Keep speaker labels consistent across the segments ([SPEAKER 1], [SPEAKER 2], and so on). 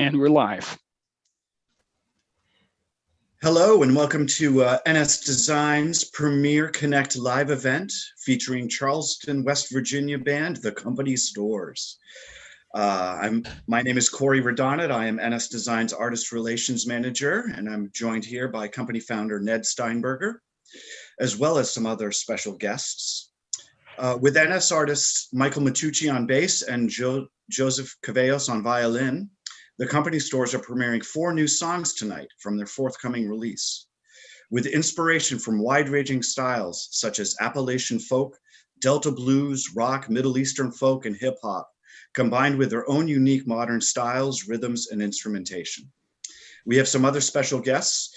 [SPEAKER 1] And we're live.
[SPEAKER 2] Hello and welcome to NS Design's premier Connect Live event featuring Charleston, West Virginia band, The Company Stores. My name is Corey Redonnet. I am NS Design's Artist Relations Manager, and I'm joined here by company founder Ned Steinberger, as well as some other special guests. With NS Artists Michael Micucci on bass and Joseph Cevallos on violin, The Company Stores are premiering 4 new songs tonight from their forthcoming release. With inspiration from wide-ranging styles such as Appalachian folk, Delta blues, rock, Middle Eastern folk, and hip hop, combined with their own unique modern styles, rhythms, and instrumentation. We have some other special guests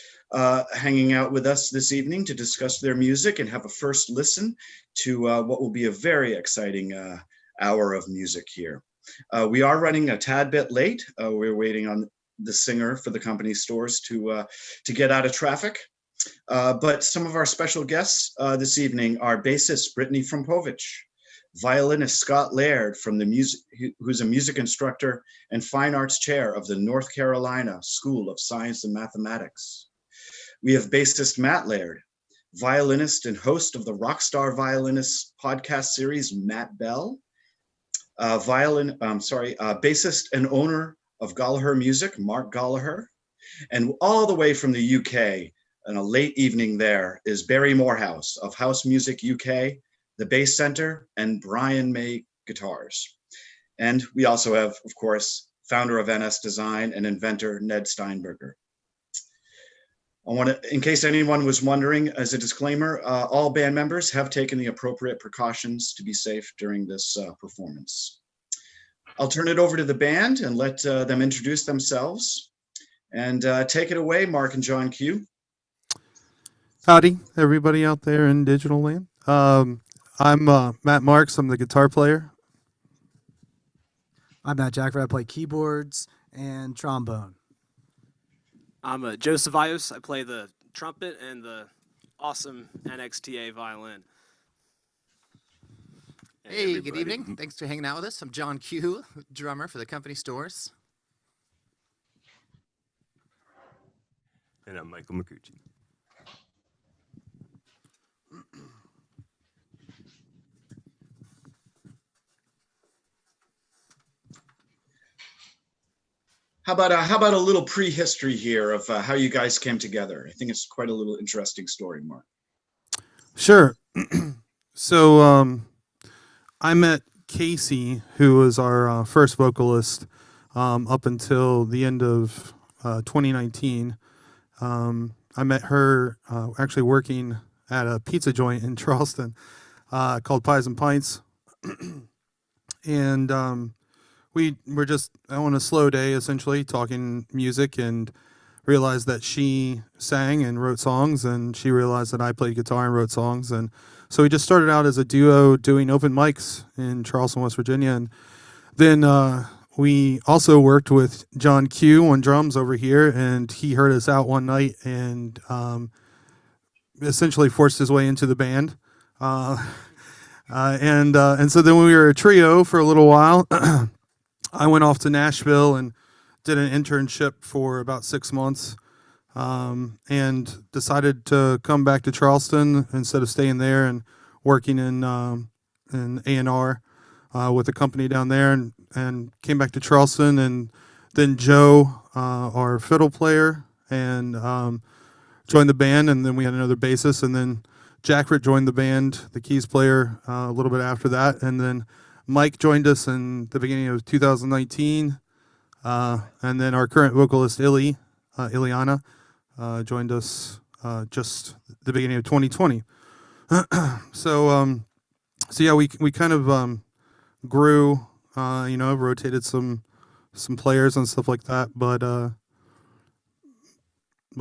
[SPEAKER 2] hanging out with us this evening to discuss their music and have a first listen to what will be a very exciting hour of music here. We are running a tad bit late. We're waiting on the singer for The Company Stores to get out of traffic. But some of our special guests this evening are bassist Brittany Frompovich, violinist Scott Laird who's a music instructor and fine arts chair of the North Carolina School of Science and Mathematics. We have bassist Matt Laird, violinist and host of the Rockstar Violinist podcast series, Matt Bell. Bassist and owner of Gallagher Music, Mark Gallagher, and all the way from the UK, and a late evening there, is Barry Morehouse of House Music UK, the Bass Center, and Brian May Guitars. And we also have, of course, founder of NS Design and inventor Ned Steinberger. In case anyone was wondering, as a disclaimer, all band members have taken the appropriate precautions to be safe during this performance. I'll turn it over to the band and let them introduce themselves. And take it away, Mark and John Q.
[SPEAKER 3] Howdy, everybody out there in digital land. I'm Matt Marks. I'm the guitar player.
[SPEAKER 4] I'm Matt Jackford. I play keyboards and trombone.
[SPEAKER 5] I'm Joseph Cevallos. I play the trumpet and the awesome NXTA violin.
[SPEAKER 6] Hey, good evening. Thanks for hanging out with us. I'm John Q, drummer for The Company Stores.
[SPEAKER 7] And I'm Michael Micucci.
[SPEAKER 2] How about a little prehistory here of how you guys came together? I think it's quite a little interesting story, Mark.
[SPEAKER 3] Sure. So I met Casey, who was our first vocalist, up until the end of 2019. I met her actually working at a pizza joint in Charleston called Pies and Pints. And we were just on a slow day, essentially, talking music, and realized that she sang and wrote songs, and she realized that I played guitar and wrote songs. And so we just started out as a duo doing open mics in Charleston, West Virginia. And then we also worked with John Q on drums over here, and he heard us out one night and essentially forced his way into the band. And so then we were a trio for a little while. I went off to Nashville and did an internship for about 6 months, and decided to come back to Charleston instead of staying there and working in A&R with a company down there, and came back to Charleston. And then Joe, our fiddle player, and joined the band, and then we had another bassist, and then Jackford joined the band, the keys player, a little bit after that, and then Mike joined us in the beginning of 2019, and then our current vocalist, Ileana, joined us just the beginning of 2020. So yeah, we kind of grew, rotated some players and stuff like that, but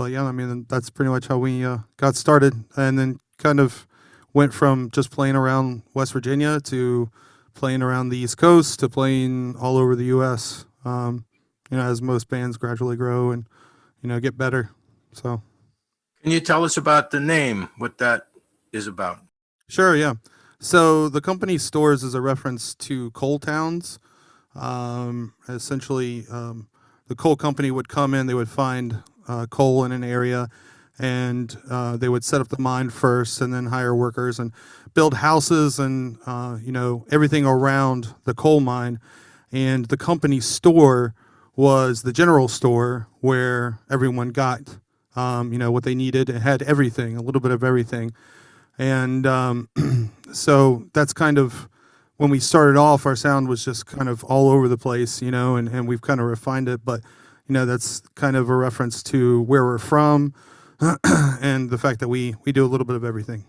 [SPEAKER 3] yeah, I mean, that's pretty much how we got started, and then kind of went from just playing around West Virginia to playing around the East Coast to playing all over the U.S. As most bands gradually grow and get better. So,
[SPEAKER 8] can you tell us about the name? What that is about?
[SPEAKER 3] Sure. Yeah. So the Company Stores is a reference to coal towns. Essentially, the the coal company would come in, they would find coal in an area, and they would set up the mine first and then hire workers and build houses and everything around the coal mine. And the company store was the general store where everyone got what they needed. It had everything, a little bit of everything. And so that's kind of, when we started off, our sound was just kind of all over the place, and we've kind of refined it. But, that's kind of a reference to where we're from and the fact that we do a little bit of everything.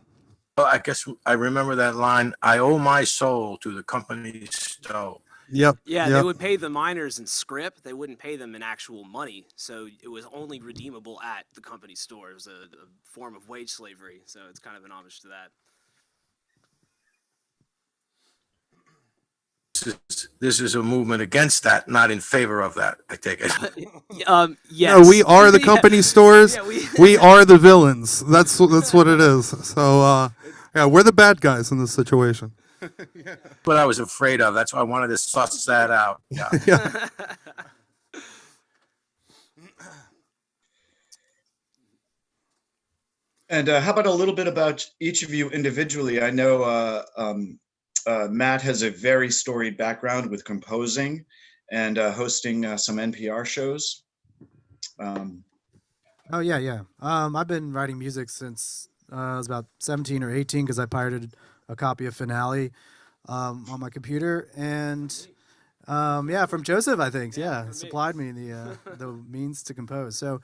[SPEAKER 8] Well, I guess I remember that line, I owe my soul to the company stove.
[SPEAKER 3] Yep.
[SPEAKER 5] Yeah,
[SPEAKER 3] yep.
[SPEAKER 5] they would pay the miners in script. They wouldn't pay them in actual money. So it was only redeemable at the company store. It was a form of wage slavery. So it's kind of an homage to that.
[SPEAKER 8] This is a movement against that, not in favor of that, I take it.
[SPEAKER 5] Yes.
[SPEAKER 3] No, we are the company stores.
[SPEAKER 5] Yeah,
[SPEAKER 3] we are the villains. That's what it is. So, yeah, we're the bad guys in this situation.
[SPEAKER 8] What I was afraid of. That's why I wanted to suss that out. Yeah.
[SPEAKER 3] Yeah.
[SPEAKER 2] And how about a little bit about each of you individually? I know Matt has a very storied background with composing and hosting some NPR shows.
[SPEAKER 4] Oh yeah. I've been writing music since I was about 17 or 18 because I pirated a copy of Finale on my computer, and from Joseph, I think. Yeah, supplied me the means to compose. So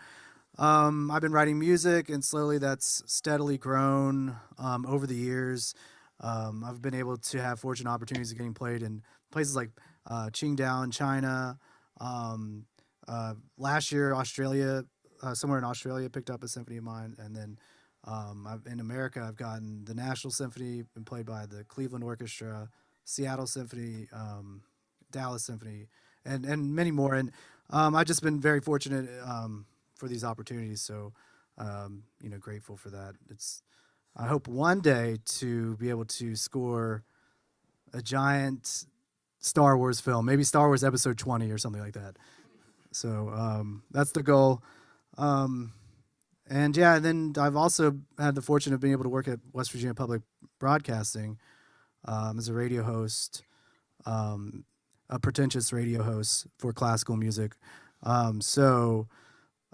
[SPEAKER 4] I've been writing music, and slowly that's steadily grown over the years. I've been able to have fortunate opportunities of getting played in places like Qingdao in China. Last year, Australia, somewhere in Australia, picked up a symphony of mine, and then in America, I've gotten the National Symphony, been played by the Cleveland Orchestra, Seattle Symphony, Dallas Symphony, and many more. And I've just been very fortunate for these opportunities. So, grateful for that. I hope one day to be able to score a giant Star Wars film, maybe Star Wars Episode 20 or something like that. So that's the goal. And then I've also had the fortune of being able to work at West Virginia Public Broadcasting as a radio host, a pretentious radio host for classical music. So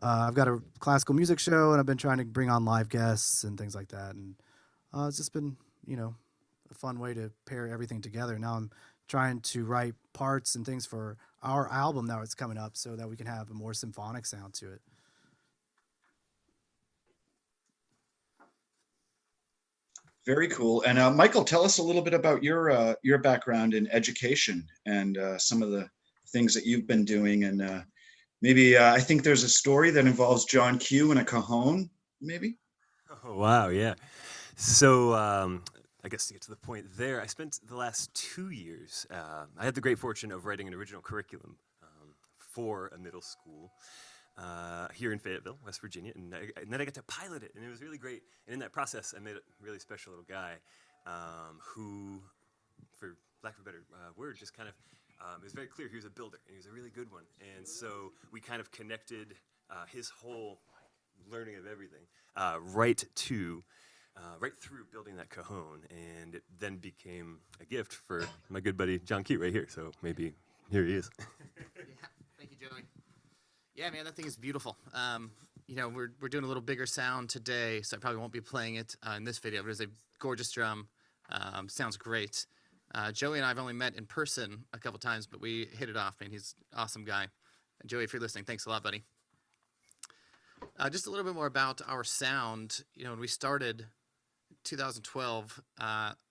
[SPEAKER 4] I've got a classical music show, and I've been trying to bring on live guests and things like that. And it's just been, a fun way to pair everything together. Now I'm trying to write parts and things for our album now it's coming up so that we can have a more symphonic sound to it.
[SPEAKER 2] Very cool. And Michael, tell us a little bit about your background in education and some of the things that you've been doing. And maybe I think there's a story that involves John Q and a cajon, maybe?
[SPEAKER 1] Oh, wow, yeah. So I guess to get to the point there, I spent the last 2 years, I had the great fortune of writing an original curriculum for a middle school here in Fayetteville, West Virginia, and then I got to pilot it, and it was really great. And in that process, I met a really special little guy who, for lack of a better word, just kind of, it was very clear he was a builder, and he was a really good one. And so we kind of connected his whole learning of everything right through building that cajon, and it then became a gift for my good buddy John Q right here. So maybe here he is.
[SPEAKER 6] Yeah, thank you, Joey. Yeah, man, that thing is beautiful. We're doing a little bigger sound today, so I probably won't be playing it in this video, but it's a gorgeous drum. Sounds great. Joey and I have only met in person a couple times, but we hit it off, man. He's an awesome guy. And Joey, if you're listening, thanks a lot, buddy. Just a little bit more about our sound. When we started 2012,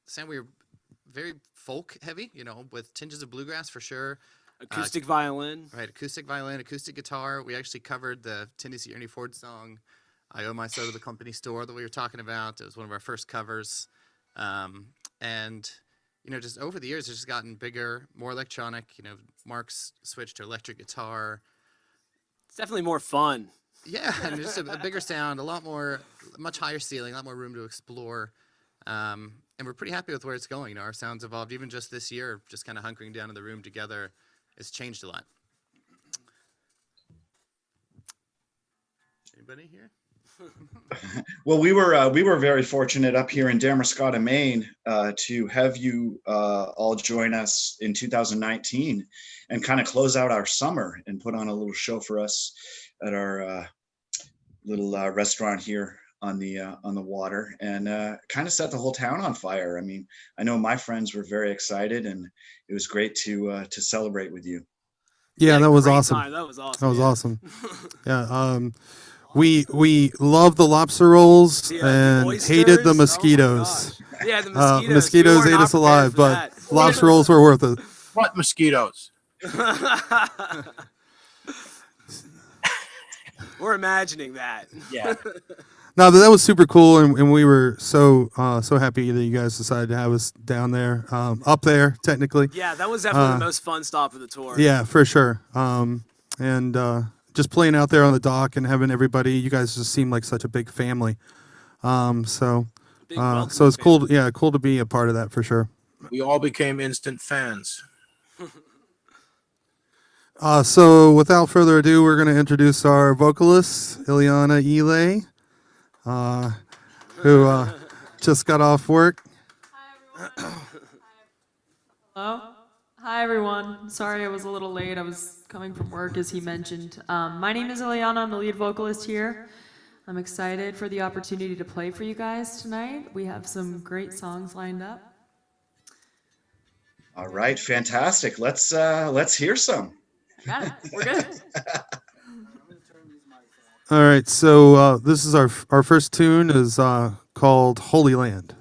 [SPEAKER 6] sound, we were very folk heavy, with tinges of bluegrass for sure.
[SPEAKER 5] Acoustic violin.
[SPEAKER 6] Right, acoustic violin, acoustic guitar. We actually covered the Tennessee Ernie Ford song, I Owe My Soul to the Company Store, that we were talking about. It was one of our first covers. Just over the years, it's just gotten bigger, more electronic. Mark's switched to electric guitar.
[SPEAKER 5] It's definitely more fun.
[SPEAKER 6] Yeah, and just a bigger sound, much higher ceiling, a lot more room to explore. And we're pretty happy with where it's going. Our sound's evolved even just this year, just kind of hunkering down in the room together. It's changed a lot. Anybody here?
[SPEAKER 2] Well, we were very fortunate up here in Damariscotta, Maine, to have you all join us in 2019 and kind of close out our summer and put on a little show for us at our little restaurant here on the water, and kind of set the whole town on fire. I mean, I know my friends were very excited, and it was great to celebrate with you.
[SPEAKER 3] Yeah, that was
[SPEAKER 5] Great
[SPEAKER 3] awesome.
[SPEAKER 5] time. That was awesome.
[SPEAKER 3] That was
[SPEAKER 5] yeah.
[SPEAKER 3] awesome. Yeah. We loved the lobster rolls
[SPEAKER 5] Yeah,
[SPEAKER 3] and
[SPEAKER 5] oysters?
[SPEAKER 3] hated the
[SPEAKER 5] Oh my
[SPEAKER 3] mosquitoes.
[SPEAKER 5] gosh. Yeah, the mosquitoes.
[SPEAKER 3] Mosquitoes
[SPEAKER 5] We
[SPEAKER 3] ate
[SPEAKER 5] were
[SPEAKER 3] us
[SPEAKER 5] not
[SPEAKER 3] alive,
[SPEAKER 5] prepared
[SPEAKER 3] but
[SPEAKER 5] for
[SPEAKER 3] lobster rolls were worth it.
[SPEAKER 8] What mosquitoes?
[SPEAKER 5] that. We're imagining that.
[SPEAKER 8] Yeah.
[SPEAKER 3] No, but that was super cool, and we were so happy that you guys decided to have us down there, up there technically.
[SPEAKER 5] Yeah, that was definitely the most fun stop of the tour.
[SPEAKER 3] Yeah, for sure. And just playing out there on the dock and having everybody, you guys just seem like such a big family.
[SPEAKER 5] Big
[SPEAKER 3] So
[SPEAKER 5] welcoming
[SPEAKER 3] it's cool.
[SPEAKER 5] family.
[SPEAKER 3] Yeah, cool to be a part of that for sure.
[SPEAKER 8] We all became instant fans.
[SPEAKER 3] So without further ado, we're going to introduce our vocalist, Ileana Ely, who just got off work.
[SPEAKER 7] Hi, everyone. Hello. Hi, everyone. Sorry I was a little late. I was coming from work, as he mentioned. My name is Ileana. I'm the lead vocalist here. I'm excited for the opportunity to play for you guys tonight. We have some great songs lined up.
[SPEAKER 2] All right, fantastic. Let's hear some.
[SPEAKER 7] I got it. We're good.
[SPEAKER 3] All right, so this is our first tune is called Holy Land.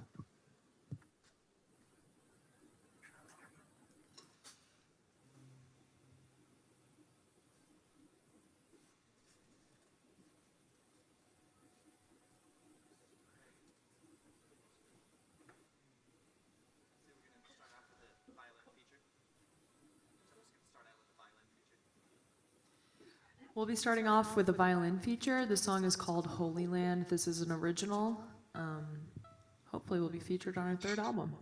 [SPEAKER 7] We'll be starting off with a violin feature. The song is called Holy Land. This is an original. Hopefully will be featured on our third album.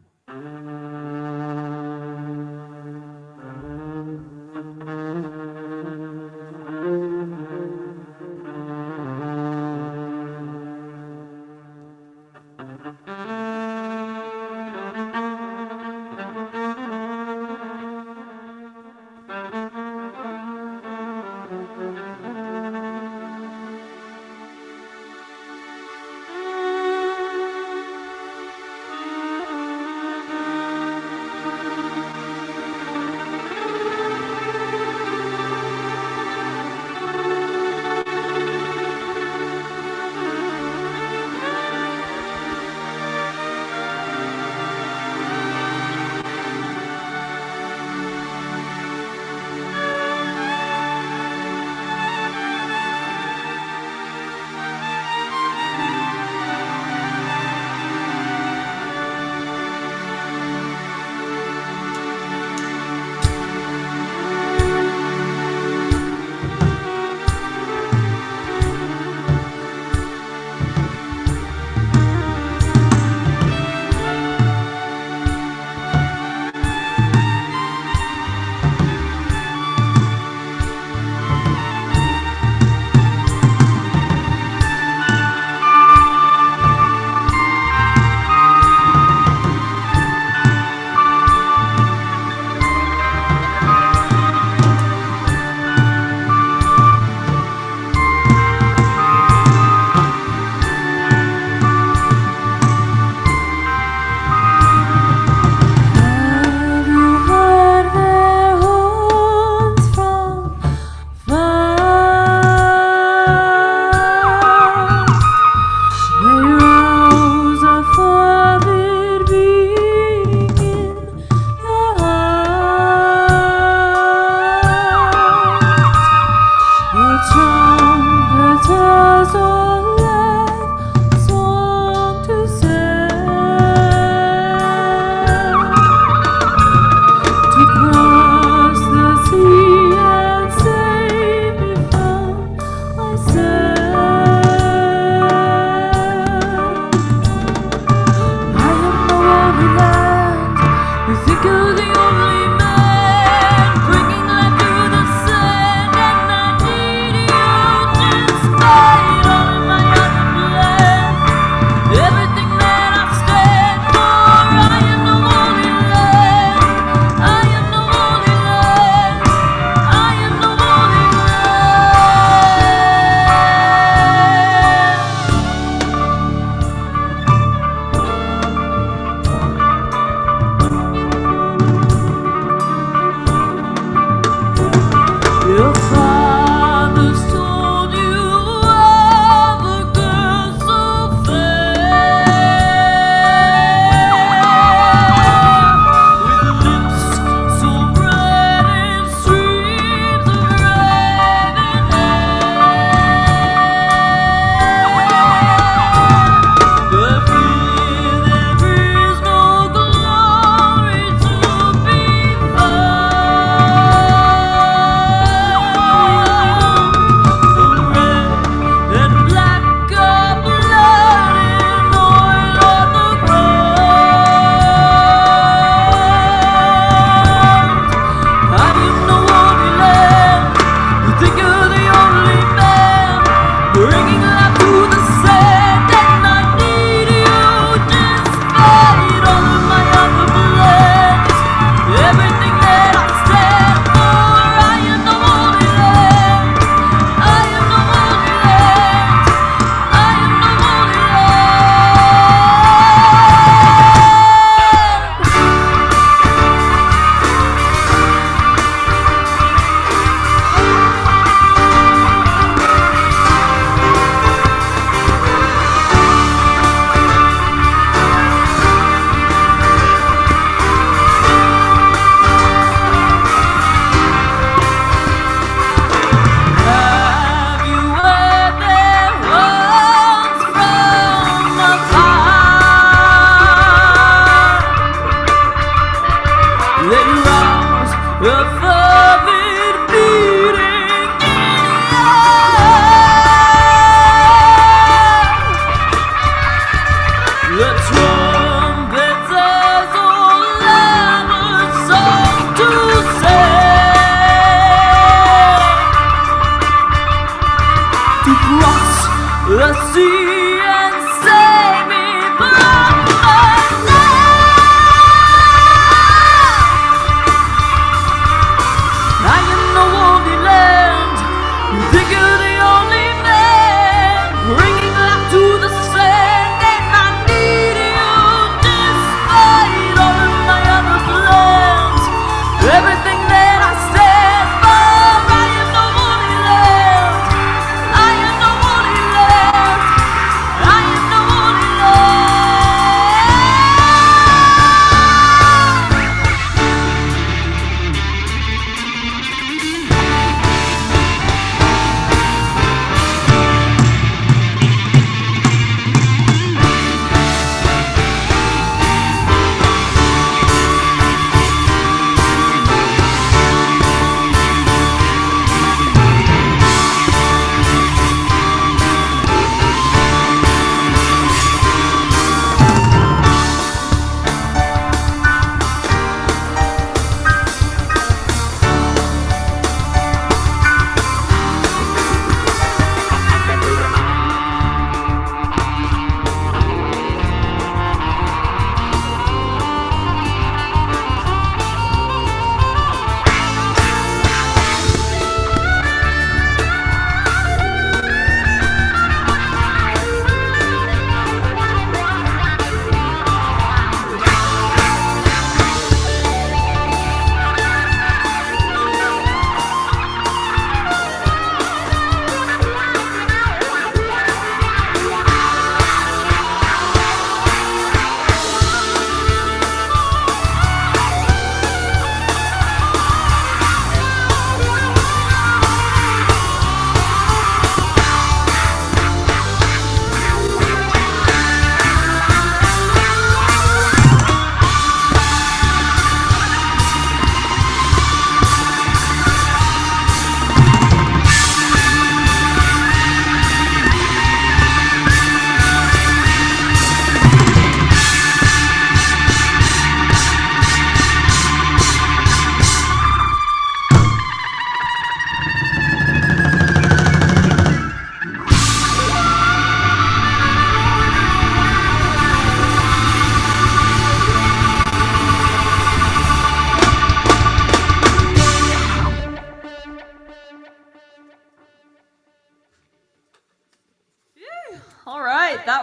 [SPEAKER 9] Fight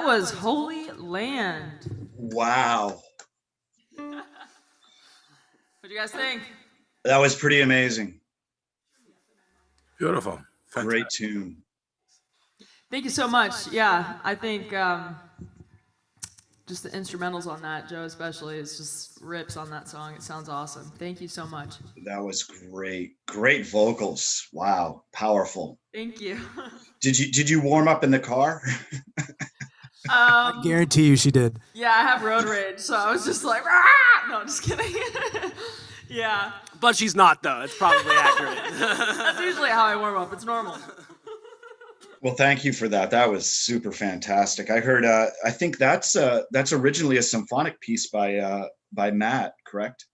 [SPEAKER 7] was Holy Land.
[SPEAKER 2] Wow.
[SPEAKER 7] What do you guys think?
[SPEAKER 2] That was pretty amazing.
[SPEAKER 8] Beautiful.
[SPEAKER 2] Great tune.
[SPEAKER 7] Thank you so much. Yeah, I think just the instrumentals on that, Joe especially, is just rips on that song. It sounds awesome. Thank you so much.
[SPEAKER 2] That was great. Great vocals. Wow. Powerful.
[SPEAKER 7] Thank you.
[SPEAKER 2] Did you warm up in the car?
[SPEAKER 4] I guarantee you she did.
[SPEAKER 7] Yeah, I have road rage, so I was just like, Rah! No, just kidding. Yeah,
[SPEAKER 5] But she's not, though. It's probably accurate.
[SPEAKER 7] that's usually how I warm up. It's normal.
[SPEAKER 2] Well, thank you for that. That was super fantastic. I heard. I think that's originally a symphonic piece by Matt, correct?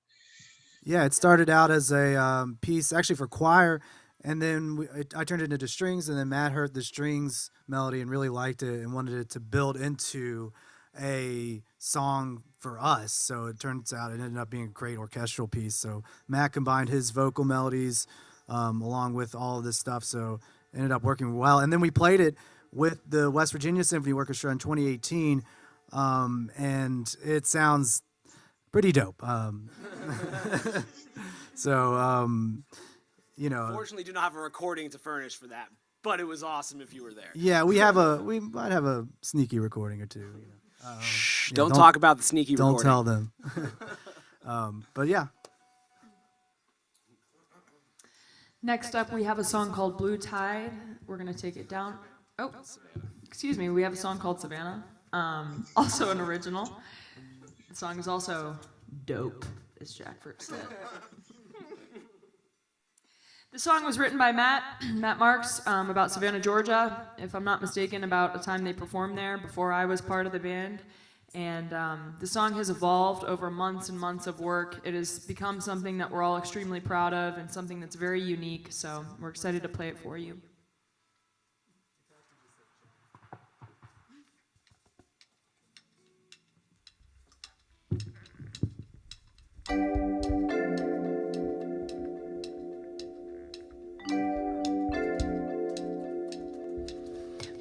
[SPEAKER 4] Yeah, it started out as a piece actually for choir, and then I turned it into strings, and then Matt heard the strings melody and really liked it and wanted it to build into a song for us. So it turns out it ended up being a great orchestral piece. So Matt combined his vocal melodies along with all of this stuff. So it ended up working well. And then we played it with the West Virginia Symphony Orchestra in 2018, and it sounds pretty dope. So, you know.
[SPEAKER 5] Unfortunately, do not have a recording to furnish for that, but it was awesome if you were there.
[SPEAKER 4] Yeah, we might have a sneaky recording or two. You know.
[SPEAKER 5] Shh,
[SPEAKER 4] Yeah,
[SPEAKER 5] don't talk about the sneaky
[SPEAKER 4] Don't
[SPEAKER 5] recording.
[SPEAKER 4] tell them. But yeah.
[SPEAKER 7] Next up, we have a song called Blue Tide. We're going to take it down. Oh, excuse me. We have a song called Savannah, also an original. The song is also dope, as Jack first said. The song was written by Matt Marks, about Savannah, Georgia, if I'm not mistaken, about a time they performed there before I was part of the band. And the song has evolved over months and months of work. It has become something that we're all extremely proud of and something that's very unique. So we're excited to play it for you.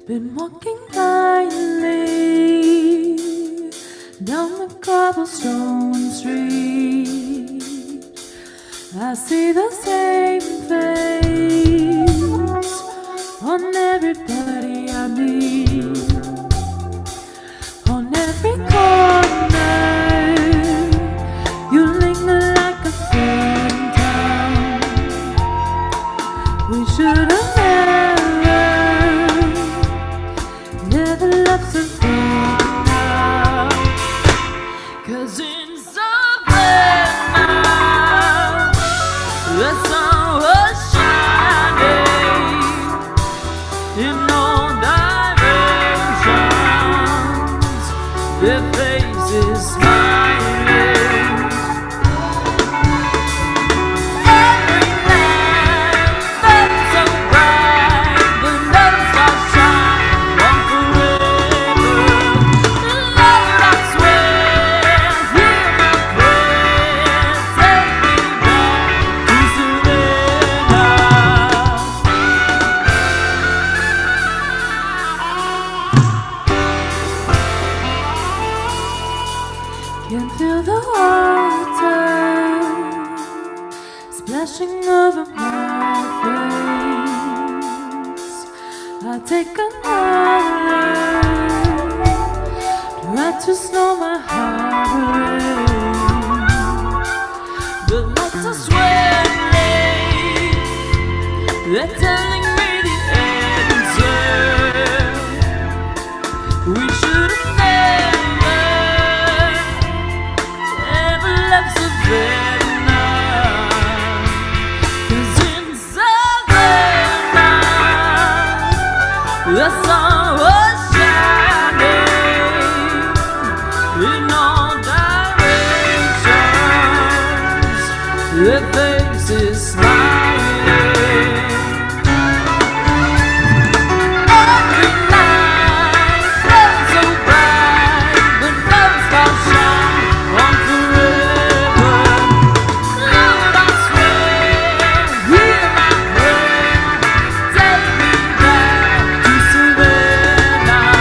[SPEAKER 9] Been walking blindly down the cobblestone street. I see the same face on everybody I meet. On every corner, you linger like a phantom. We should have never loved Savannah, 'cause in Savannah the sun was shining in all directions, their faces smiling. Every night felt so bright, the love stars shine on forever. Lord, I swear, hear my prayer, take me back to Savannah. Can feel the water splashing over my face. I take another, try to slow my heart rate. The lights are swirling, they're telling me the answer. We should have never loved Savannah, 'cause in Savannah the sun was shining in all directions, their faces smiling. Every night felt so bright, the love stars shine on forever. Lord, I swear, hear my prayer, take me back to Savannah.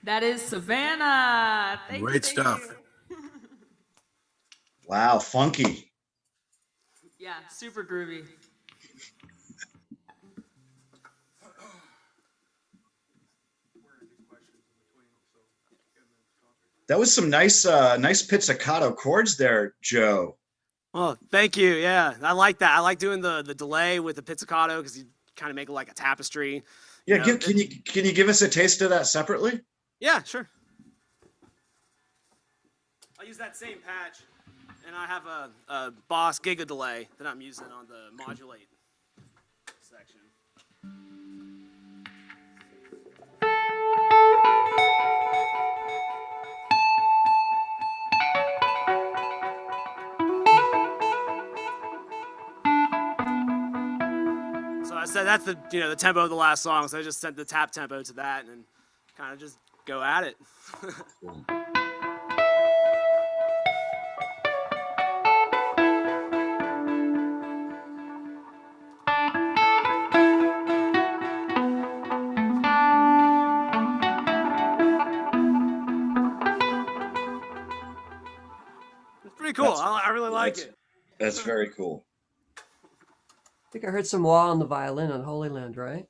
[SPEAKER 7] That is Savannah. Thank you,
[SPEAKER 8] Great
[SPEAKER 7] thank
[SPEAKER 8] stuff.
[SPEAKER 7] you.
[SPEAKER 2] Wow, funky.
[SPEAKER 7] Yeah, super groovy.
[SPEAKER 2] That was some nice pizzicato chords there, Joe.
[SPEAKER 5] Oh, thank you. Yeah, I like that. I like doing the delay with the pizzicato because you kind of make it like a tapestry.
[SPEAKER 2] Yeah,
[SPEAKER 5] know,
[SPEAKER 2] can you give us a taste of that separately?
[SPEAKER 5] Yeah, sure. I'll use that same patch, and I have a Boss Giga delay that I'm using on the modulate section. So I said that's the tempo of the last song, so I just sent the tap tempo to that and kind of just go at it. It's pretty cool. I really like it.
[SPEAKER 2] That's very cool.
[SPEAKER 10] I think I heard some wah on the violin on Holy Land, right?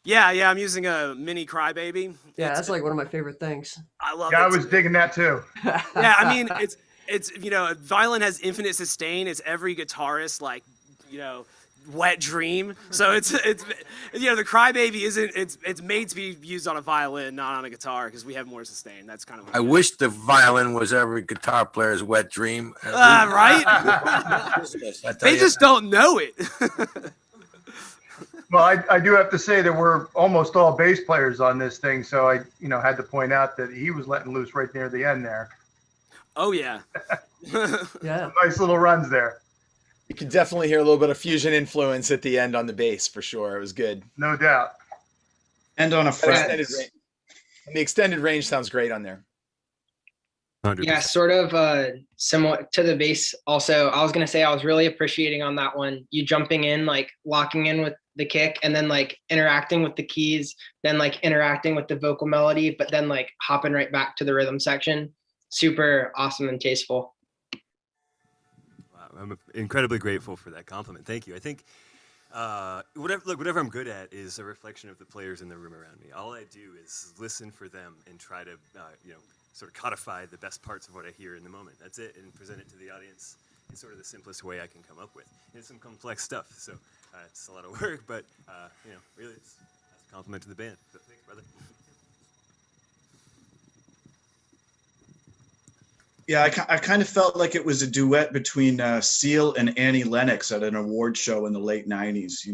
[SPEAKER 5] Yeah, I'm using a mini Crybaby.
[SPEAKER 10] Yeah, that's like one of my favorite things.
[SPEAKER 5] I love
[SPEAKER 11] Yeah,
[SPEAKER 5] it.
[SPEAKER 11] I was digging that too.
[SPEAKER 5] Yeah, I mean, it's violin has infinite sustain. It's every guitarist wet dream. So it's the Crybaby isn't it's made to be used on a violin, not on a guitar, because we have more sustain. That's kind of what
[SPEAKER 8] I wish the violin was every guitar player's wet dream.
[SPEAKER 5] right.
[SPEAKER 8] I tell
[SPEAKER 5] They
[SPEAKER 8] you.
[SPEAKER 5] just don't know it.
[SPEAKER 11] Well, I do have to say that we're almost all bass players on this thing, so I had to point out that he was letting loose right near the end there.
[SPEAKER 5] Oh yeah.
[SPEAKER 10] Yeah.
[SPEAKER 11] Nice little runs there.
[SPEAKER 12] You can definitely hear a little bit of fusion influence at the end on the bass for sure. It was good.
[SPEAKER 11] No doubt.
[SPEAKER 2] And on a
[SPEAKER 12] The
[SPEAKER 2] fret.
[SPEAKER 12] extended range sounds great on there.
[SPEAKER 1] 100%.
[SPEAKER 13] Yeah, sort of similar to the bass. Also, I was gonna say I was really appreciating on that one you jumping in, like locking in with the kick, and then like interacting with the keys, then like interacting with the vocal melody, but then like hopping right back to the rhythm section. Super awesome and tasteful.
[SPEAKER 1] Wow, I'm incredibly grateful for that compliment. Thank you. I think whatever I'm good at is a reflection of the players in the room around me. All I do is listen for them and try to sort of codify the best parts of what I hear in the moment. That's it, and present it to the audience in sort of the simplest way I can come up with. And it's some complex stuff, so it's a lot of work, but really, it's a compliment to the band. So thanks, brother.
[SPEAKER 2] Yeah, I kind of felt like it was a duet between Seal and Annie Lennox at an award show in the late '90s.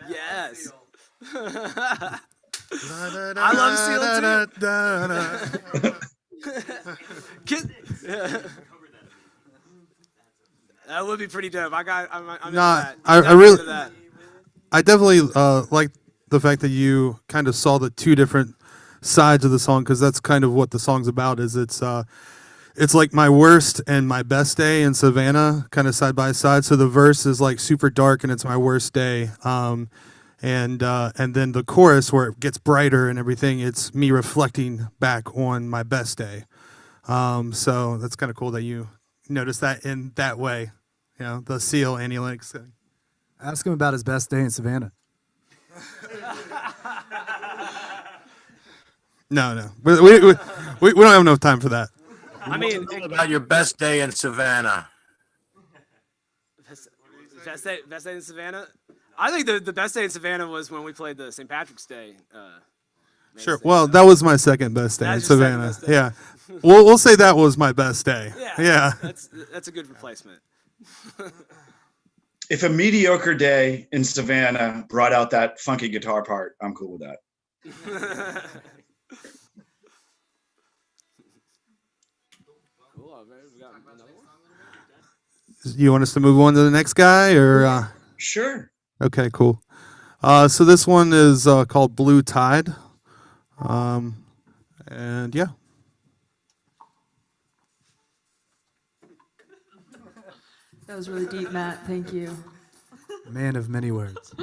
[SPEAKER 5] Yes. I love Seal too. That would be pretty dope. I'm into that.
[SPEAKER 3] I definitely like the fact that you kind of saw the two different sides of the song, because that's kind of what the song's about. Is it's like my worst and my best day in Savannah, kind of side by side. So the verse is like super dark and it's my worst day. And then the chorus, where it gets brighter and everything, it's me reflecting back on my best day. So that's kind of cool that you noticed that in that way. The Seal, Annie Lennox thing.
[SPEAKER 4] Ask him about his best day in Savannah.
[SPEAKER 3] No. We don't have enough time for that.
[SPEAKER 5] I mean,
[SPEAKER 8] about your best day in Savannah.
[SPEAKER 5] Best day in Savannah? I think the best day in Savannah was when we played the St. Patrick's Day.
[SPEAKER 3] Sure. Well, that was my second best day in
[SPEAKER 5] That's your second
[SPEAKER 3] Savannah.
[SPEAKER 5] best day.
[SPEAKER 3] Yeah. We'll say that was my best day. Yeah.
[SPEAKER 5] That's a good replacement.
[SPEAKER 2] If a mediocre day in Savannah brought out that funky guitar part, I'm cool with that.
[SPEAKER 5] Cool. We got another one?
[SPEAKER 3] You want us to move on to the next guy, or?
[SPEAKER 2] Sure.
[SPEAKER 3] Okay, cool. So this one is called Blue Tide. And yeah.
[SPEAKER 7] That was really deep, Matt. Thank you.
[SPEAKER 4] Man of many words.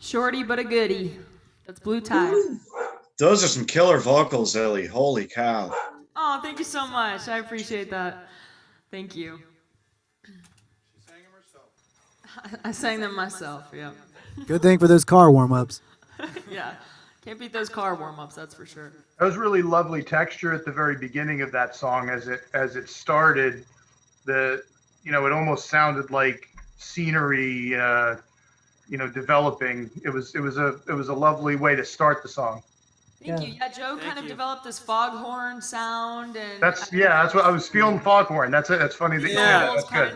[SPEAKER 7] Shorty but a goodie. That's Blue Tide.
[SPEAKER 2] Those are some killer vocals, Ellie. Holy cow.
[SPEAKER 7] Oh, thank you so much. I appreciate that. Thank you.
[SPEAKER 3] She sang them herself.
[SPEAKER 7] I sang them myself, yeah.
[SPEAKER 4] Good thing for those car warm-ups.
[SPEAKER 7] Yeah. Can't beat those car warm-ups, that's for sure.
[SPEAKER 11] That was really lovely texture at the very beginning of that song as it started. It almost sounded like scenery, developing. It was a lovely way to start the song.
[SPEAKER 7] Thank you. Yeah, Joe kind of developed this foghorn sound, and
[SPEAKER 11] That's what I was feeling. Foghorn. That's it. That's funny that you say that. That's good.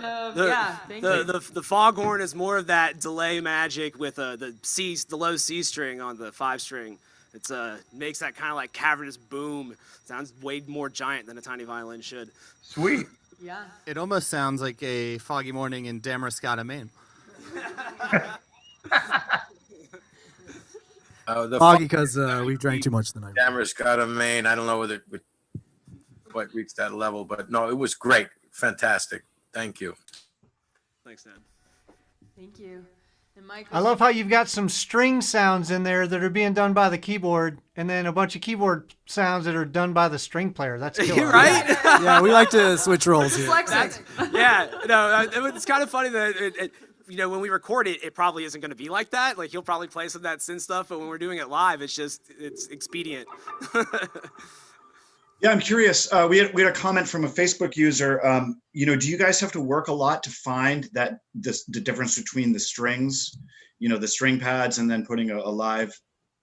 [SPEAKER 7] Thank you.
[SPEAKER 5] The foghorn is more of that delay magic with the low C string on the 5-string. It's makes that kind of like cavernous boom. Sounds way more giant than a tiny violin should.
[SPEAKER 11] Sweet.
[SPEAKER 7] Yeah.
[SPEAKER 6] It almost sounds like a foggy morning in Damariscotta, Maine.
[SPEAKER 4] Foggy because we drank too much tonight.
[SPEAKER 8] Damariscotta, Maine. I don't know whether it would quite reach that level, but no, it was great. Fantastic. Thank you.
[SPEAKER 5] Thanks, Ned.
[SPEAKER 7] Thank you. And Mike,
[SPEAKER 14] I love how you've got some string sounds in there that are being done by the keyboard, and then a bunch of keyboard sounds that are done by the string player. That's killer.
[SPEAKER 5] Right?
[SPEAKER 4] Yeah, we like to switch roles here.
[SPEAKER 5] It's kind of funny that when we record it, it probably isn't going to be like that. Like he'll probably play some of that synth stuff, but when we're doing it live, it's expedient.
[SPEAKER 2] Yeah, I'm curious. We had a comment from a Facebook user. Do you guys have to work a lot to find that the difference between the strings, the string pads, and then putting a live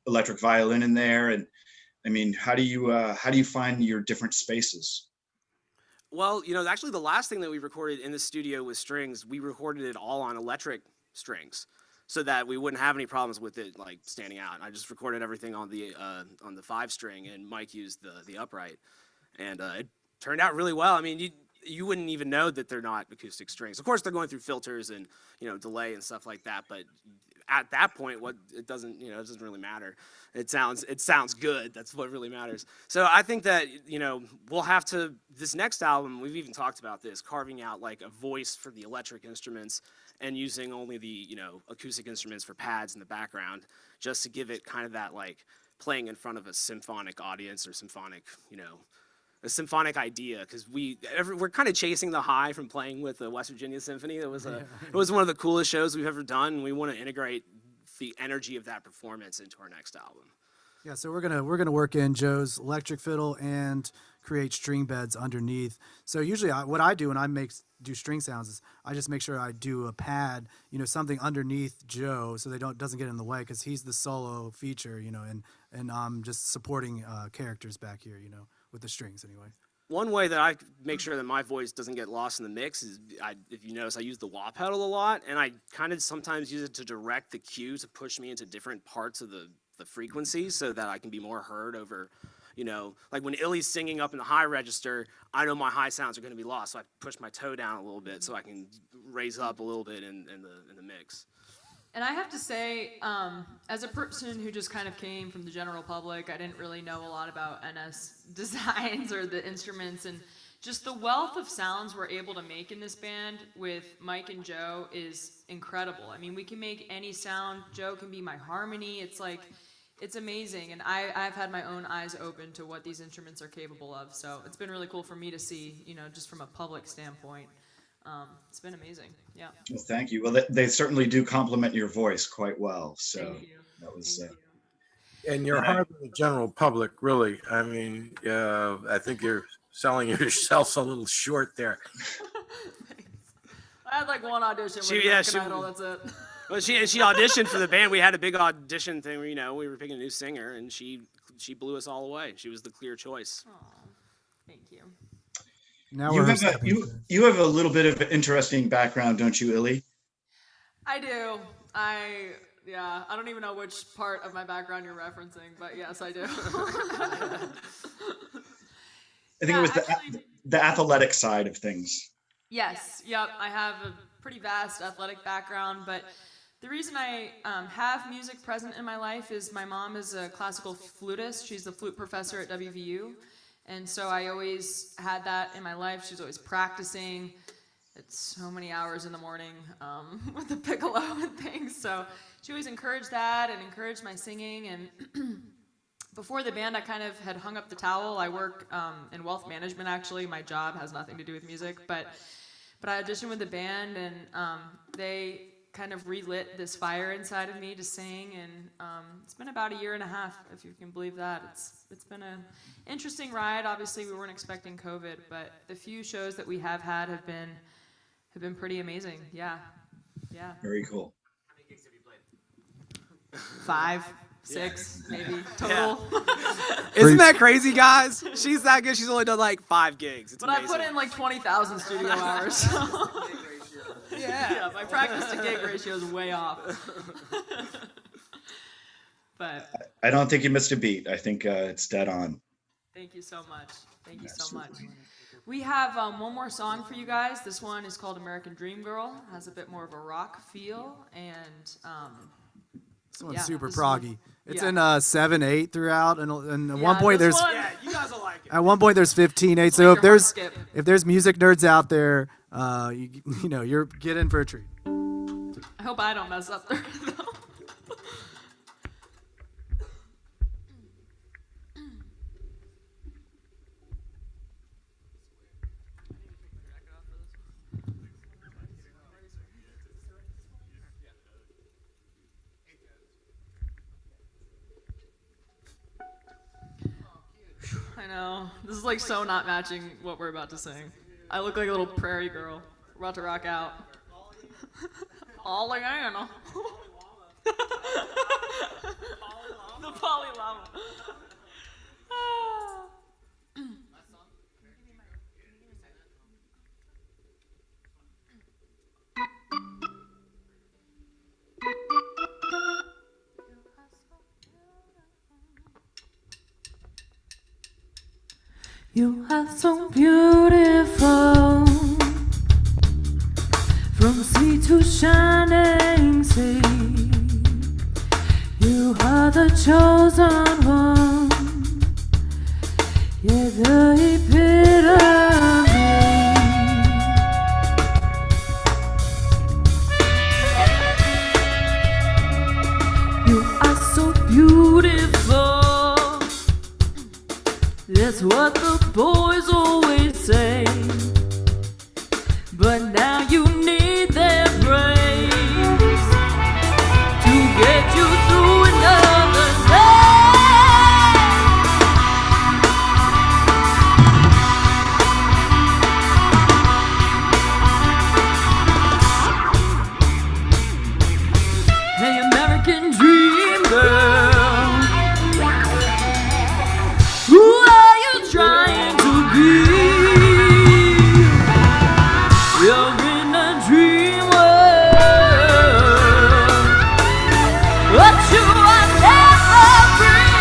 [SPEAKER 2] electric violin in there? And I mean, how do you find your different spaces?
[SPEAKER 5] Well, actually the last thing that we recorded in the studio with strings, we recorded it all on electric strings so that we wouldn't have any problems with it like standing out. I just recorded everything on the 5-string, and Mike used the upright, and it turned out really well. I mean, you wouldn't even know that they're not acoustic strings. Of course, they're going through filters and delay and stuff like that, but at that point, it doesn't really matter. It sounds good. That's what really matters. So I think that we'll have to, this next album, we've even talked about this, carving out like a voice for the electric instruments and using only the acoustic instruments for pads in the background, just to give it kind of that like playing in front of a symphonic audience or a symphonic idea, because we're kind of chasing the high from playing with the West Virginia Symphony. It was one of the coolest shows we've ever done, and we want to integrate the energy of that performance into our next album.
[SPEAKER 4] Yeah, so we're gonna work in Joe's electric fiddle and create string beds underneath. So usually what I do when I do string sounds is I just make sure I do a pad, something underneath Joe so they doesn't get in the way, because he's the solo feature, and I'm just supporting characters back here, with the strings anyway.
[SPEAKER 5] One way that I make sure that my voice doesn't get lost in the mix is, if you notice, I use the wah pedal a lot, and I kind of sometimes use it to direct the cue to push me into different parts of the frequency so that I can be more heard over, like when Illy's singing up in the high register, I know my high sounds are going to be lost, so I push my toe down a little bit so I can raise up a little bit in the mix.
[SPEAKER 7] And I have to say, as a person who just kind of came from the general public, I didn't really know a lot about NS designs or the instruments, and just the wealth of sounds we're able to make in this band with Mike and Joe is incredible. I mean, we can make any sound. Joe can be my harmony. It's amazing, and I've had my own eyes open to what these instruments are capable of, so it's been really cool for me to see, just from a public standpoint. It's been amazing. Yeah.
[SPEAKER 2] Well, thank you. Well, they certainly do complement your voice quite well. So
[SPEAKER 7] Thank you.
[SPEAKER 2] that was.
[SPEAKER 8] And you're hard on the general public, really. I mean, I think you're selling yourself a little short there.
[SPEAKER 7] I had like one audition with American Idol, that's it.
[SPEAKER 5] Well, she auditioned for the band. We had a big audition thing where, we were picking a new singer, and she blew us all away. She was the clear choice.
[SPEAKER 7] Aww, thank you.
[SPEAKER 4] Now
[SPEAKER 2] you have a little bit of an interesting background, don't you, Illy?
[SPEAKER 7] I do. I don't even know which part of my background you're referencing, but yes, I do.
[SPEAKER 2] I think it was the athletic side of things.
[SPEAKER 7] Yes. Yep. I have a pretty vast athletic background, but the reason I have music present in my life is my mom is a classical flutist. She's the flute professor at WVU. And so I always had that in my life. She was always practicing. it's so many hours in the morning with the piccolo and things. So she always encouraged that and encouraged my singing. And before the band, I kind of had hung up the towel. I work in wealth management, actually. My job has nothing to do with music, but I auditioned with the band, and they kind of relit this fire inside of me to sing. And it's been about 1.5 years, if you can believe that. It's been an interesting ride. Obviously, we weren't expecting COVID, but the few shows that we have had have been pretty amazing. Yeah.
[SPEAKER 2] Very cool.
[SPEAKER 6] How many gigs have you played?
[SPEAKER 7] 5, 6, maybe total.
[SPEAKER 5] Isn't that crazy, guys? She's that good. She's only done like 5 gigs. It's
[SPEAKER 7] But
[SPEAKER 5] amazing.
[SPEAKER 7] I put in like 20,000 studio hours. So. Yeah, my practice to gig ratio is way off. But
[SPEAKER 2] I don't think you missed a beat. I think it's dead on.
[SPEAKER 7] thank you so much. Thank you so much. We have one more song for you guys. This one is called American Dream Girl. It has a bit more of a rock feel, and
[SPEAKER 4] This one's
[SPEAKER 7] yeah,
[SPEAKER 4] super
[SPEAKER 7] this is-
[SPEAKER 4] proggy. It's
[SPEAKER 7] yeah.
[SPEAKER 4] in 7/8 throughout, and at
[SPEAKER 7] Yeah,
[SPEAKER 4] one point
[SPEAKER 7] this
[SPEAKER 4] there's
[SPEAKER 7] one-
[SPEAKER 5] Yeah, you guys will like it.
[SPEAKER 4] at one point there's 15/8. So
[SPEAKER 7] Like
[SPEAKER 4] if
[SPEAKER 7] your
[SPEAKER 4] there's
[SPEAKER 7] hard skip.
[SPEAKER 4] if there's music nerds out there, you know you're get in for a treat.
[SPEAKER 7] I hope I don't mess up there. Though. I know. This is like so not matching what we're about to sing. I look like a little prairie girl. We're about to rock out. All like I don't know. The poly llama. You are so beautiful, from sea to shining sea. You are the chosen one, yeah, the epitome. You are so beautiful. That's what the boys always say. But now you need their brains to get you through another day. Hey, American dream girl, who are you trying to be? You're in a dream world, but you are never free.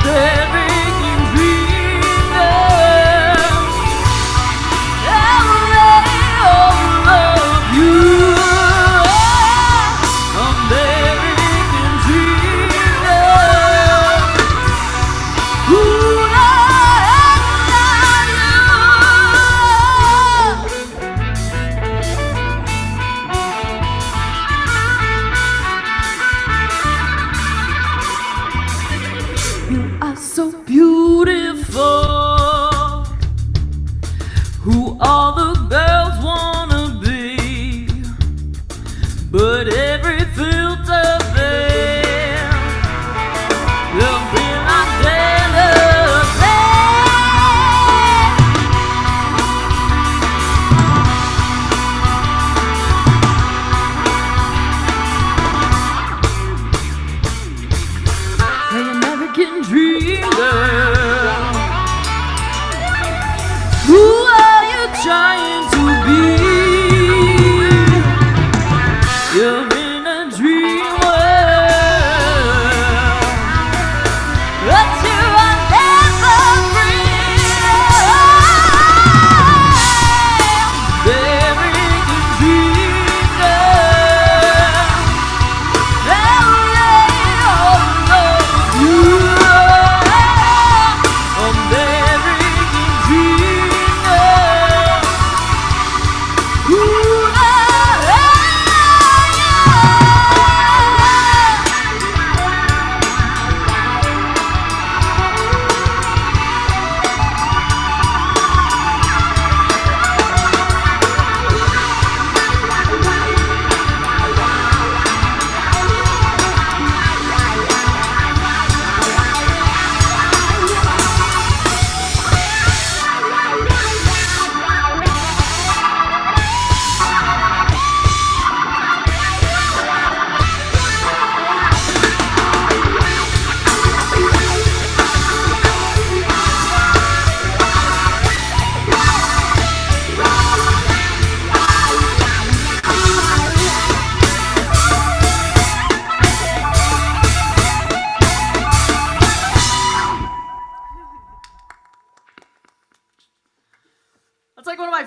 [SPEAKER 7] American dream girl, I love you. American dream girl, who you are so beautiful. Who all the girls wanna be, but every filter fails. You've been identified. Hey, American dream girl, who are you trying to be? You're in a dream world, but you are never free. American dream girl, I love you.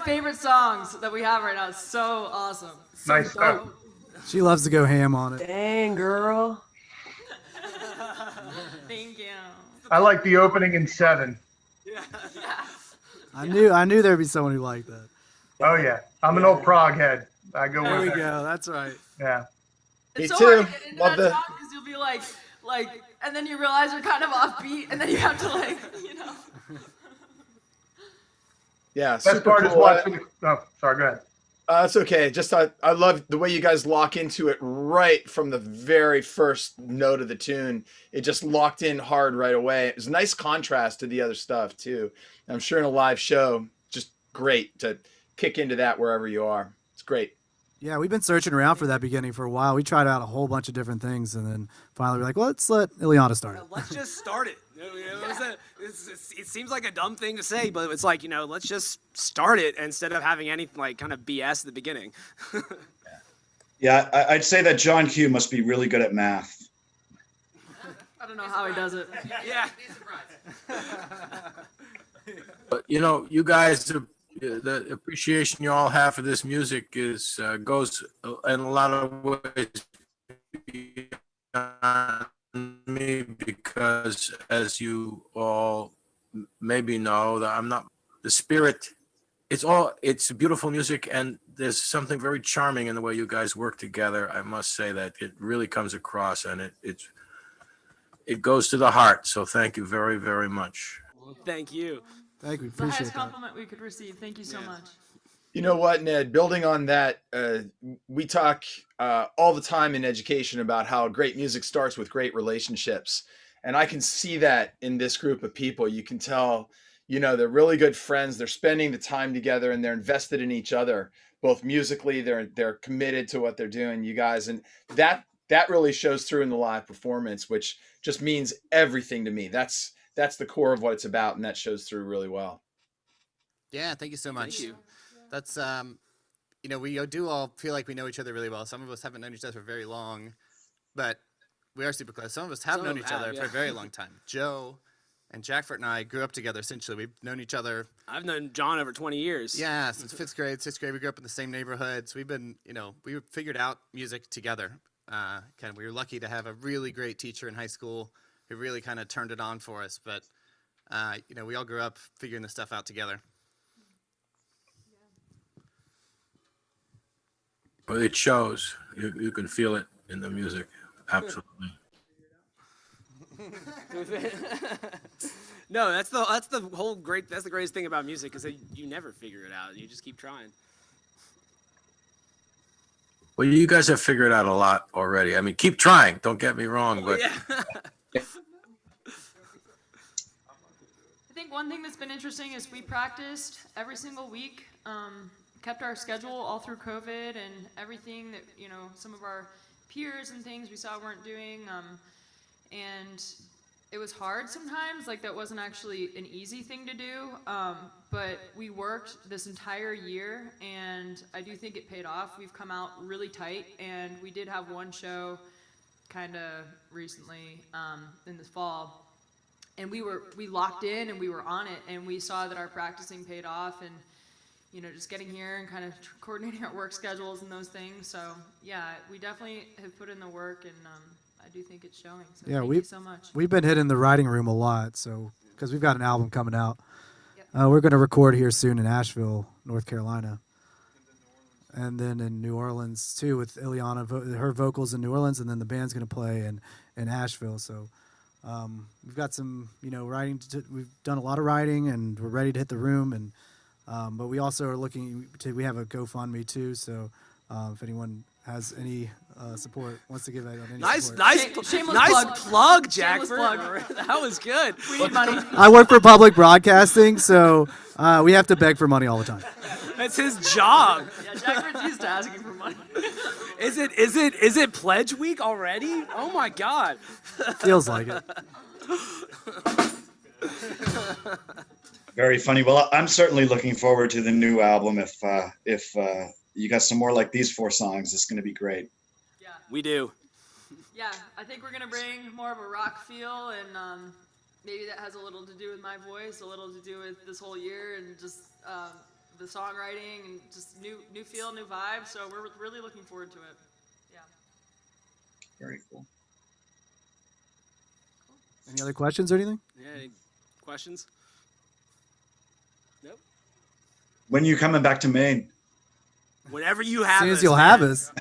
[SPEAKER 7] favorite songs that we have right now. It's so awesome. It's so
[SPEAKER 11] Nice stuff.
[SPEAKER 7] dope.
[SPEAKER 4] She loves to go ham on it.
[SPEAKER 10] Dang, girl.
[SPEAKER 7] Thank you.
[SPEAKER 11] I like the opening in 7.
[SPEAKER 4] I knew there'd be someone who liked that.
[SPEAKER 11] Oh yeah, I'm an old prog head. I go
[SPEAKER 4] There we
[SPEAKER 11] with it.
[SPEAKER 4] go. That's right.
[SPEAKER 11] Yeah.
[SPEAKER 7] It's
[SPEAKER 12] Me
[SPEAKER 7] so hard
[SPEAKER 12] too.
[SPEAKER 7] to get into
[SPEAKER 12] Love
[SPEAKER 7] that
[SPEAKER 12] the-
[SPEAKER 7] song because you'll be like, and then you realize you're kind of offbeat, and then you have to
[SPEAKER 12] Yeah,
[SPEAKER 11] Best
[SPEAKER 12] super
[SPEAKER 11] part is
[SPEAKER 12] cool.
[SPEAKER 11] watching. Oh, sorry. Go ahead.
[SPEAKER 12] That's okay. Just I love the way you guys lock into it right from the very first note of the tune. It just locked in hard right away. It was a nice contrast to the other stuff too. I'm sure in a live show, just great to kick into that wherever you are. It's great.
[SPEAKER 4] Yeah, we've been searching around for that beginning for a while. We tried out a whole bunch of different things, and then finally we're like, well, let's let Ileana start it.
[SPEAKER 5] Let's just start it. It seems like a dumb thing to say, but it's like, let's just start it instead of having any like kind of BS at the beginning.
[SPEAKER 2] Yeah, I'd say that John Q must be really good at math.
[SPEAKER 7] I don't know how he does it.
[SPEAKER 5] Yeah.
[SPEAKER 8] But you guys, the appreciation you all have for this music is goes in a lot of ways beyond me, because as you all maybe know, that I'm not the spirit. It's beautiful music, and there's something very charming in the way you guys work together. I must say that it really comes across, and it goes to the heart. So thank you very, very much.
[SPEAKER 5] Thank you.
[SPEAKER 4] Thank you.
[SPEAKER 7] It's the
[SPEAKER 4] Appreciate
[SPEAKER 7] highest
[SPEAKER 4] that.
[SPEAKER 7] compliment we could receive. Thank you so much.
[SPEAKER 12] You know what, Ned? Building on that, we talk all the time in education about how great music starts with great relationships. And I can see that in this group of people. You can tell, they're really good friends. They're spending the time together, and they're invested in each other, both musically. They're committed to what they're doing, you guys. And that really shows through in the live performance, which just means everything to me. That's the core of what it's about, and that shows through really well.
[SPEAKER 6] Yeah, thank you so much.
[SPEAKER 5] Thank you.
[SPEAKER 6] That's we do all feel like we know each other really well. Some of us haven't known each other for very long, but we are super close. Some of us have known each other for a very long time. Joe and Jackford and I grew up together. Essentially, we've known each other.
[SPEAKER 5] I've known John over 20 years.
[SPEAKER 6] Yeah, since 5th grade, 6th grade. We grew up in the same neighborhood, so we've been, we figured out music together. We were lucky to have a really great teacher in high school who really kind of turned it on for us. But we all grew up figuring this stuff out together.
[SPEAKER 8] But it shows. You can feel it in the music. Absolutely.
[SPEAKER 5] No, that's the greatest thing about music is that you never figure it out. You just keep trying.
[SPEAKER 8] Well, you guys have figured out a lot already. I mean, keep trying. Don't get me wrong, but
[SPEAKER 7] I think one thing that's been interesting is we practiced every single week, kept our schedule all through COVID and everything that, some of our peers and things we saw weren't doing. And it was hard sometimes, like that wasn't actually an easy thing to do, but we worked this entire year, and I do think it paid off. We've come out really tight, and we did have one show kind of recently in the fall, and we locked in and we were on it, and we saw that our practicing paid off, and just getting here and kind of coordinating our work schedules and those things. So yeah, we definitely have put in the work, and I do think it's showing. So
[SPEAKER 4] Yeah,
[SPEAKER 7] thank you so much.
[SPEAKER 4] we've been hitting the writing room a lot, so because we've got an album coming out. We're going to record here soon in Asheville, North Carolina, and then in New Orleans too with Ileana, her vocals in New Orleans, and then the band's going to play in Asheville. So we've got some writing. We've done a lot of writing, and we're ready to hit the room. And but we also are looking to. We have a GoFundMe too, so if anyone has any support, wants to give out any support.
[SPEAKER 5] Nice plug, Jack.
[SPEAKER 7] Shameless plug.
[SPEAKER 5] That was good.
[SPEAKER 7] We need money.
[SPEAKER 4] I work for public broadcasting, so we have to beg for money all the time.
[SPEAKER 5] That's his job.
[SPEAKER 7] Yeah, Jackford's used to asking for money.
[SPEAKER 5] Is it pledge week already? Oh my God.
[SPEAKER 4] Feels like it.
[SPEAKER 2] Very funny. Well, I'm certainly looking forward to the new album. If you got some more like these 4 songs, it's going to be great.
[SPEAKER 7] Yeah.
[SPEAKER 5] We do.
[SPEAKER 7] Yeah, I think we're gonna bring more of a rock feel, and maybe that has a little to do with my voice, a little to do with this whole year, and just the songwriting and just new feel, new vibe. So we're really looking forward to it. Yeah.
[SPEAKER 2] Very cool.
[SPEAKER 4] Any other questions or anything?
[SPEAKER 5] Yeah. Any questions? Nope.
[SPEAKER 2] When are you coming back to Maine?
[SPEAKER 5] Whenever you have
[SPEAKER 4] As soon
[SPEAKER 5] us,
[SPEAKER 4] as you'll
[SPEAKER 5] man.
[SPEAKER 4] have us.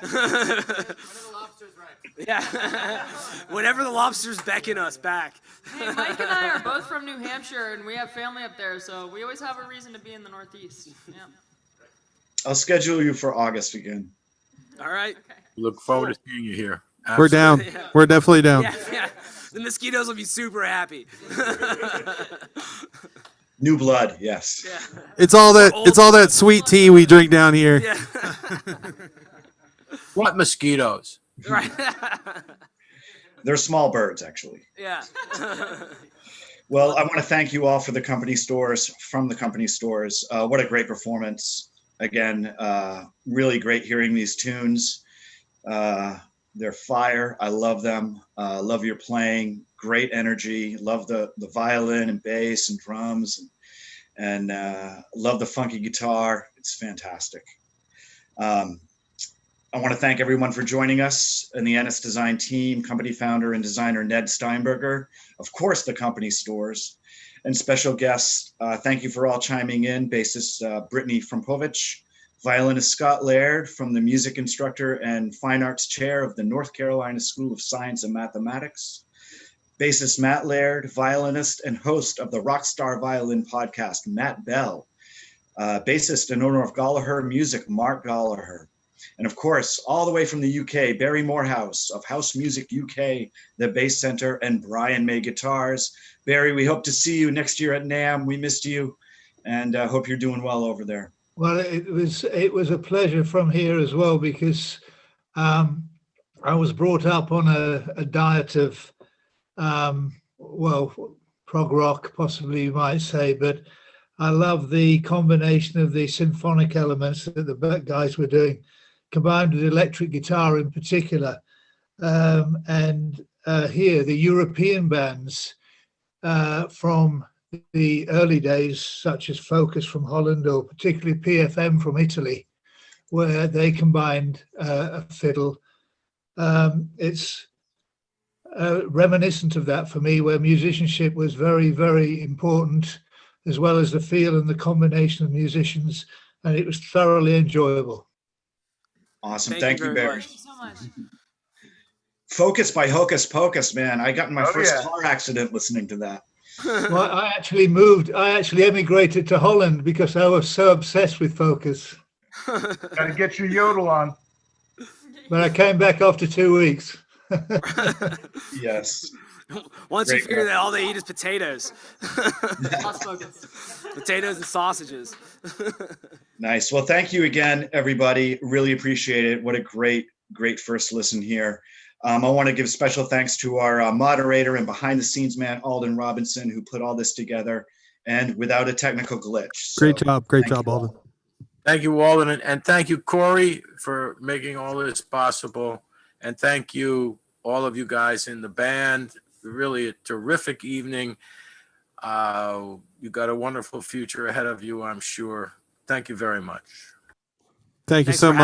[SPEAKER 5] Yeah. Whenever the lobsters beckon us back.
[SPEAKER 7] Hey, Mike and I are both from New Hampshire, and we have family up there, so we always have a reason to be in the Northeast. Yeah.
[SPEAKER 2] I'll schedule you for August again.
[SPEAKER 5] All right.
[SPEAKER 8] Look forward to seeing you here.
[SPEAKER 3] We're down.
[SPEAKER 5] Yeah.
[SPEAKER 3] We're definitely down.
[SPEAKER 5] Yeah. The mosquitoes will be super happy.
[SPEAKER 2] New blood, yes.
[SPEAKER 5] Yeah.
[SPEAKER 3] It's all that sweet tea we drink down here.
[SPEAKER 5] Yeah.
[SPEAKER 8] What mosquitoes?
[SPEAKER 5] Right.
[SPEAKER 2] They're small birds, actually.
[SPEAKER 5] Yeah.
[SPEAKER 2] Well, I want to thank you all for the company stores, from the company stores. What a great performance. Again, really great hearing these tunes. They're fire. I love them. Love your playing. Great energy. Love the violin and bass and drums, and love the funky guitar. It's fantastic. I want to thank everyone for joining us and the NS Design team, company founder and designer Ned Steinberger, of course, the company stores, and special guests. Thank you for all chiming in. Bassist Brittany Frompovich, violinist Scott Laird from the music instructor and fine arts chair of the North Carolina School of Science and Mathematics, bassist Matt Laird, violinist and host of the Rockstar Violin podcast, Matt Bell, bassist and owner of Gallagher Music, Mark Gallagher. And of course, all the way from the UK, Barry Morehouse of House Music UK, the Bass Center, and Brian May Guitars. Barry, we hope to see you next year at NAMM. We missed you, and hope you're doing well over there.
[SPEAKER 15] Well, it was a pleasure from here as well, because I was brought up on a diet of, prog rock, possibly you might say, but I love the combination of the symphonic elements that the guys were doing, combined with electric guitar in particular. And here, the European bands from the early days, such as Focus from Holland, or particularly PFM from Italy, where they combined a fiddle. It's reminiscent of that for me, where musicianship was very, very important, as well as the feel and the combination of musicians, and it was thoroughly enjoyable.
[SPEAKER 2] Awesome. Thank you, Barry.
[SPEAKER 7] Thank you so much.
[SPEAKER 2] Focus by Hocus Pocus, man. I got in my first
[SPEAKER 11] yeah.
[SPEAKER 2] car accident listening to that.
[SPEAKER 15] Well, I actually emigrated to Holland because I was so obsessed with Focus.
[SPEAKER 11] Gotta get your yodel on.
[SPEAKER 15] But I came back after 2 weeks.
[SPEAKER 2] Yes.
[SPEAKER 5] Once
[SPEAKER 2] Great
[SPEAKER 5] you figure
[SPEAKER 2] guy.
[SPEAKER 5] that all they eat is potatoes.
[SPEAKER 7] Lost focus.
[SPEAKER 5] Potatoes and sausages.
[SPEAKER 2] Nice. Well, thank you again, everybody. Really appreciate it. What a great first listen here. I want to give special thanks to our moderator and behind the scenes man, Alden Robinson, who put all this together and without a technical glitch. So,
[SPEAKER 3] Great job. Great
[SPEAKER 2] thank
[SPEAKER 3] job,
[SPEAKER 2] you all.
[SPEAKER 3] Alden.
[SPEAKER 8] Thank you, Walden, and thank you, Corey, for making all this possible. And thank you, all of you guys in the band. Really a terrific evening. You got a wonderful future ahead of you, I'm sure. Thank you very much.
[SPEAKER 3] Thank you
[SPEAKER 5] Thanks
[SPEAKER 3] so
[SPEAKER 5] for
[SPEAKER 3] much.